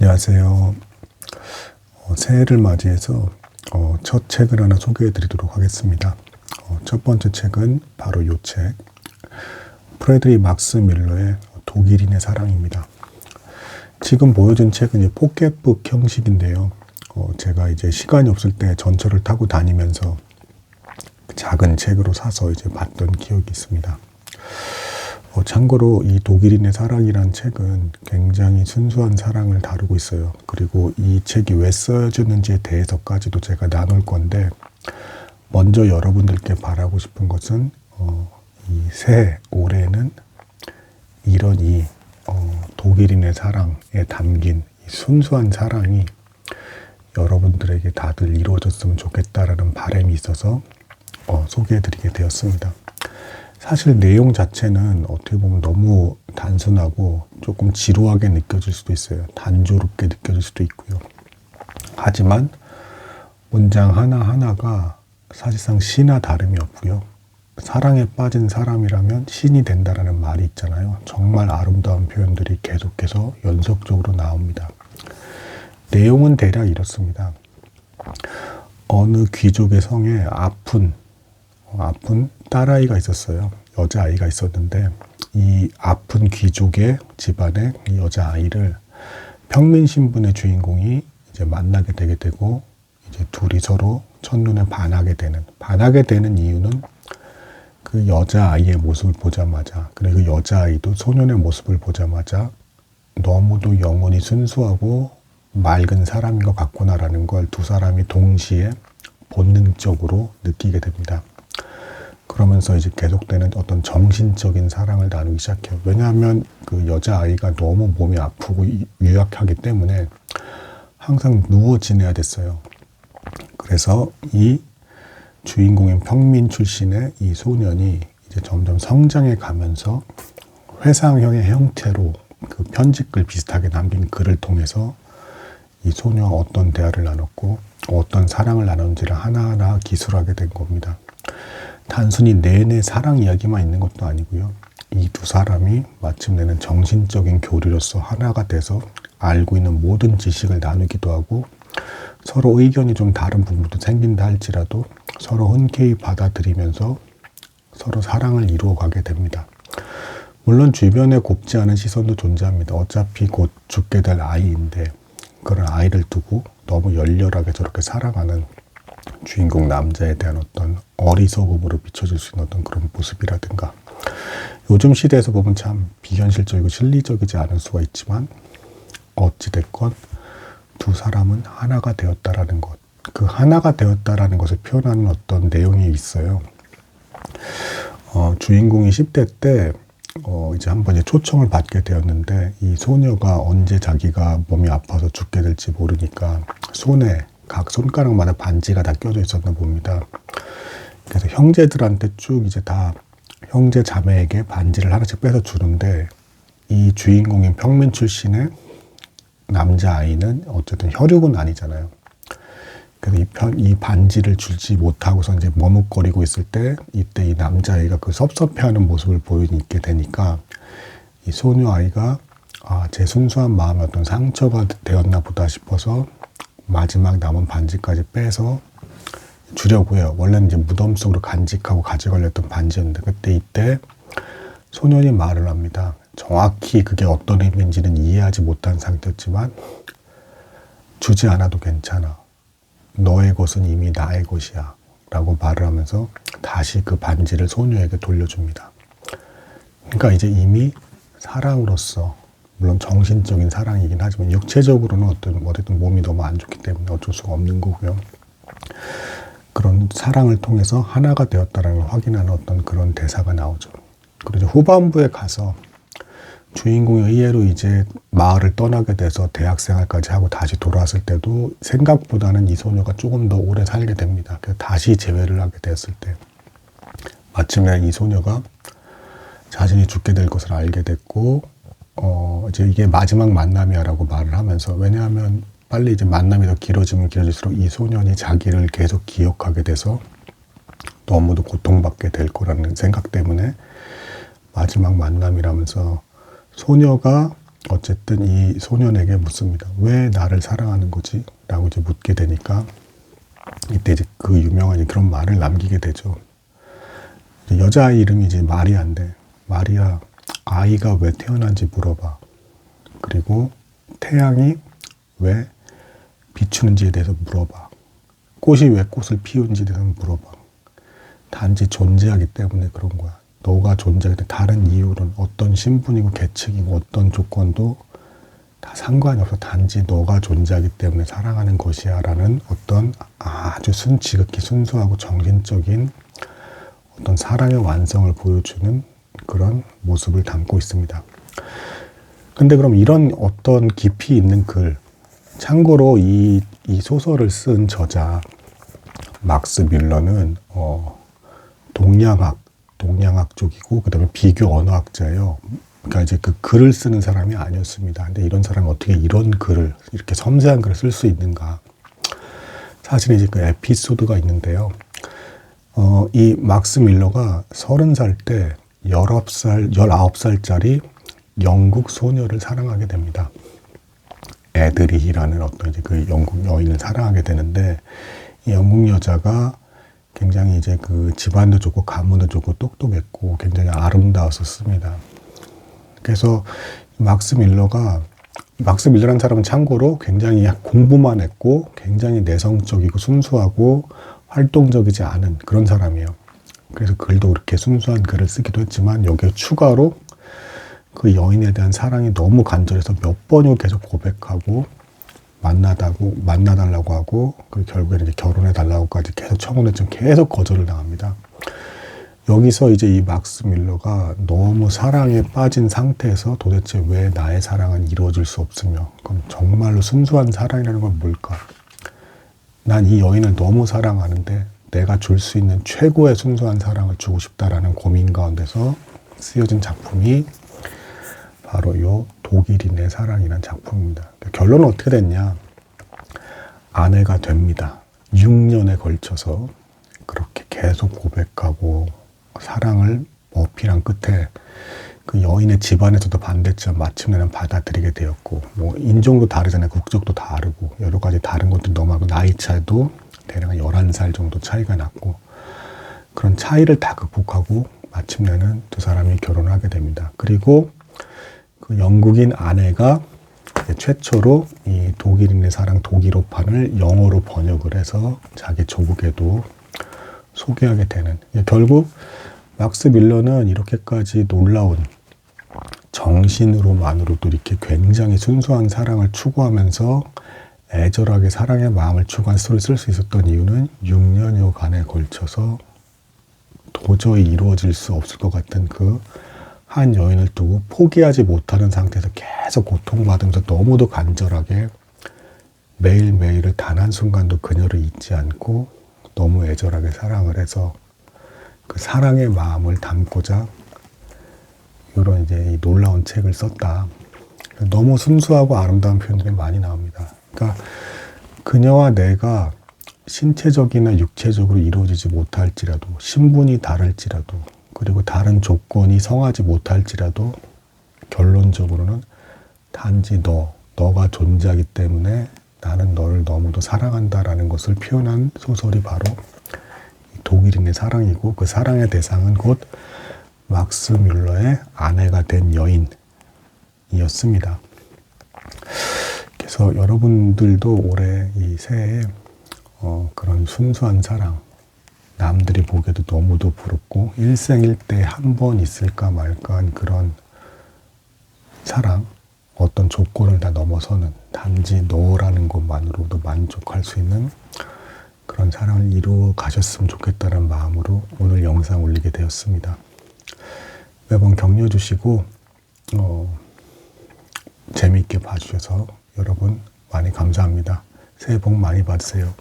안녕하세요. 새해를 맞이해서 첫 책을 하나 소개해 드리도록 하겠습니다. 첫 번째 책은 바로 이 책, 프레드리 막스 밀러의 독일인의 사랑입니다. 지금 보여준 책은 이제 포켓북 형식인데요. 제가 이제 시간이 없을 때 전철을 타고 다니면서 작은 책으로 사서 이제 봤던 기억이 있습니다. 참고로 이 독일인의 사랑이란 책은 굉장히 순수한 사랑을 다루고 있어요. 그리고 이 책이 왜 써졌는지에 대해서까지도 제가 나눌 건데, 먼저 여러분들께 바라고 싶은 것은 이 새해 올해는 이런 독일인의 사랑에 담긴 이 순수한 사랑이 여러분들에게 다들 이루어졌으면 좋겠다라는 바람이 있어서 소개해드리게 되었습니다. 사실 내용 자체는 어떻게 보면 너무 단순하고 조금 지루하게 느껴질 수도 있어요. 단조롭게 느껴질 수도 있고요. 하지만 문장 하나하나가 사실상 시나 다름이 없고요. 사랑에 빠진 사람이라면 신이 된다라는 말이 있잖아요. 정말 아름다운 표현들이 계속해서 연속적으로 나옵니다. 내용은 대략 이렇습니다. 어느 귀족의 성에 아픈 딸아이가 있었어요. 여자아이가 있었는데, 이 아픈 귀족의 집안의 이 여자아이를 평민 신분의 주인공이 이제 만나게 되게 되고, 이제 둘이 서로 첫눈에 반하게 되는 이유는 그 여자아이의 모습을 보자마자, 그리고 그 여자아이도 소년의 모습을 보자마자 너무도 영혼이 순수하고 맑은 사람인 것 같구나라는 걸 두 사람이 동시에 본능적으로 느끼게 됩니다. 그러면서 이제 계속되는 어떤 정신적인 사랑을 나누기 시작해요. 왜냐하면 그 여자아이가 너무 몸이 아프고 유약하기 때문에 항상 누워 지내야 됐어요. 그래서 이 주인공인 평민 출신의 이 소년이 이제 점점 성장해 가면서 회상형의 형태로 그 편지글 비슷하게 남긴 글을 통해서 이 소녀와 어떤 대화를 나눴고 어떤 사랑을 나눴는지를 하나하나 기술하게 된 겁니다. 단순히 내내 사랑 이야기만 있는 것도 아니고요. 이 두 사람이 마침내는 정신적인 교류로서 하나가 돼서 알고 있는 모든 지식을 나누기도 하고, 서로 의견이 좀 다른 부분도 생긴다 할지라도 서로 흔쾌히 받아들이면서 서로 사랑을 이루어가게 됩니다. 물론 주변에 곱지 않은 시선도 존재합니다. 어차피 곧 죽게 될 아이인데 그런 아이를 두고 너무 열렬하게 저렇게 사랑하는 주인공 남자에 대한 어떤 어리석음으로 비춰질 수 있는 어떤 그런 모습이라든가, 요즘 시대에서 보면 참 비현실적이고 실리적이지 않을 수가 있지만 어찌됐건 두 사람은 하나가 되었다라는 것, 그 하나가 되었다라는 것을 표현하는 어떤 내용이 있어요. 주인공이 10대 때 이제 한번 초청을 받게 되었는데, 이 소녀가 언제 자기가 몸이 아파서 죽게 될지 모르니까 손에 각 손가락마다 반지가 다 껴져 있었나 봅니다. 그래서 형제들한테 쭉 이제 다 형제 자매에게 반지를 하나씩 빼서 주는데, 이 주인공인 평민 출신의 남자아이는 어쨌든 혈육은 아니잖아요. 그래서 이 반지를 주지 못하고서 이제 머뭇거리고 있을 때, 이때 이 남자아이가 그 섭섭해하는 모습을 보이게 되니까 이 소녀 아이가 제 순수한 마음에 어떤 상처가 되었나 보다 싶어서 마지막 남은 반지까지 빼서 주려고 해요. 원래는 이제 무덤 속으로 간직하고 가져가려던 반지였는데, 이때 소년이 말을 합니다. 정확히 그게 어떤 의미인지는 이해하지 못한 상태였지만, 주지 않아도 괜찮아. 너의 것은 이미 나의 것이야. 라고 말을 하면서 다시 그 반지를 소녀에게 돌려줍니다. 그러니까 이제 이미 사랑으로서, 물론 정신적인 사랑이긴 하지만 육체적으로는 어쨌든 몸이 너무 안 좋기 때문에 어쩔 수가 없는 거고요. 그런 사랑을 통해서 하나가 되었다는 걸 확인하는 어떤 그런 대사가 나오죠. 그리고 후반부에 가서 주인공의 의외로 이제 마을을 떠나게 돼서 대학생활까지 하고 다시 돌아왔을 때도 생각보다는 이 소녀가 조금 더 오래 살게 됩니다. 그래서 다시 재회를 하게 되었을 때 마침내 이 소녀가 자신이 죽게 될 것을 알게 됐고, 이제 이게 마지막 만남이야라고 말을 하면서, 왜냐하면 빨리 이제 만남이 더 길어지면 길어질수록 이 소년이 자기를 계속 기억하게 돼서 너무도 고통받게 될 거라는 생각 때문에 마지막 만남이라면서 소녀가 어쨌든 이 소년에게 묻습니다. 왜 나를 사랑하는 거지? 라고 이제 묻게 되니까 이때 이제 그 유명한 그런 말을 남기게 되죠. 여자아이 이름이 이제 마리아인데, 마리아, 아이가 왜 태어난지 물어봐. 그리고 태양이 왜 비추는지에 대해서 물어봐. 꽃이 왜 꽃을 피우는지에 대해서 물어봐. 단지 존재하기 때문에 그런 거야. 너가 존재하기 때문에 다른 이유는 어떤 신분이고 계층이고 어떤 조건도 다 상관이 없어. 단지 너가 존재하기 때문에 사랑하는 것이야 라는 어떤 아주 지극히 순수하고 정신적인 어떤 사랑의 완성을 보여주는 그런 모습을 담고 있습니다. 근데 그럼 이런 어떤 깊이 있는 글, 참고로 이 소설을 쓴 저자 막스 밀러는 동양학 쪽이고 그다음에 비교 언어학자예요. 그러니까 이제 그 글을 쓰는 사람이 아니었습니다. 근데 이런 사람이 어떻게 이런 글을 이렇게 섬세한 글을 쓸 수 있는가? 사실은 이제 그 에피소드가 있는데요. 이 막스 밀러가 30살 때 19살짜리 영국 소녀를 사랑하게 됩니다. 애드리히라는 어떤 이제 그 영국 여인을 사랑하게 되는데, 이 영국 여자가 굉장히 이제 그 집안도 좋고 가문도 좋고 똑똑했고 굉장히 아름다웠었습니다. 그래서 막스 밀러라는 사람은 참고로 굉장히 공부만 했고 굉장히 내성적이고 순수하고 활동적이지 않은 그런 사람이에요. 그래서 글도 그렇게 순수한 글을 쓰기도 했지만 여기에 추가로 그 여인에 대한 사랑이 너무 간절해서 몇 번이고 계속 고백하고 만나달라고 하고, 그리고 결국에는 이제 결혼해달라고까지 계속 청혼을 했지만 계속 거절을 당합니다. 여기서 이제 이 막스 밀러가 너무 사랑에 빠진 상태에서 도대체 왜 나의 사랑은 이루어질 수 없으며, 그럼 정말로 순수한 사랑이라는 건 뭘까? 난 이 여인을 너무 사랑하는데 내가 줄 수 있는 최고의 순수한 사랑을 주고 싶다라는 고민 가운데서 쓰여진 작품이 바로 이 독일인의 사랑이라는 작품입니다. 결론은 어떻게 됐냐? 아내가 됩니다. 6년에 걸쳐서 그렇게 계속 고백하고 사랑을 어필한 끝에 그 여인의 집안에서도 반대했지만 마침내는 받아들이게 되었고, 뭐 인종도 다르잖아요. 국적도 다르고 여러 가지 다른 것도 너무 하고, 나이 차도 대략 11살 정도 차이가 났고, 그런 차이를 다 극복하고 마침내는 두 사람이 결혼을 하게 됩니다. 그리고 그 영국인 아내가 최초로 이 독일인의 사랑 독일어판을 영어로 번역을 해서 자기 조국에도 소개하게 되는, 결국 막스 밀러는 이렇게까지 놀라운 정신으로만으로도 이렇게 굉장히 순수한 사랑을 추구하면서 애절하게 사랑의 마음을 추구한 소리를 쓸 수 있었던 이유는 6년여간에 걸쳐서 도저히 이루어질 수 없을 것 같은 그 한 여인을 두고 포기하지 못하는 상태에서 계속 고통받으면서 너무도 간절하게 매일매일을 단 한순간도 그녀를 잊지 않고 너무 애절하게 사랑을 해서 그 사랑의 마음을 담고자 이런 이제 이 놀라운 책을 썼다. 너무 순수하고 아름다운 표현들이 많이 나옵니다. 그러니까 그녀와 내가 신체적이나 육체적으로 이루어지지 못할지라도, 신분이 다를지라도, 그리고 다른 조건이 성하지 못할지라도 결론적으로는 단지 너가 존재하기 때문에 나는 너를 너무도 사랑한다라는 것을 표현한 소설이 바로 독일인의 사랑이고, 그 사랑의 대상은 곧 막스 뮬러의 아내가 된 여인이었습니다. 그래서 여러분들도 올해 이 새해에 그런 순수한 사랑, 남들이 보기에도 너무도 부럽고 일생일대에 한 번 있을까 말까한 그런 사랑, 어떤 조건을 다 넘어서는 단지 너라는 것만으로도 만족할 수 있는 그런 사랑을 이루어 가셨으면 좋겠다는 마음으로 오늘 영상 올리게 되었습니다. 매번 격려 주시고 재미있게 봐주셔서 여러분 많이 감사합니다. 새해 복 많이 받으세요.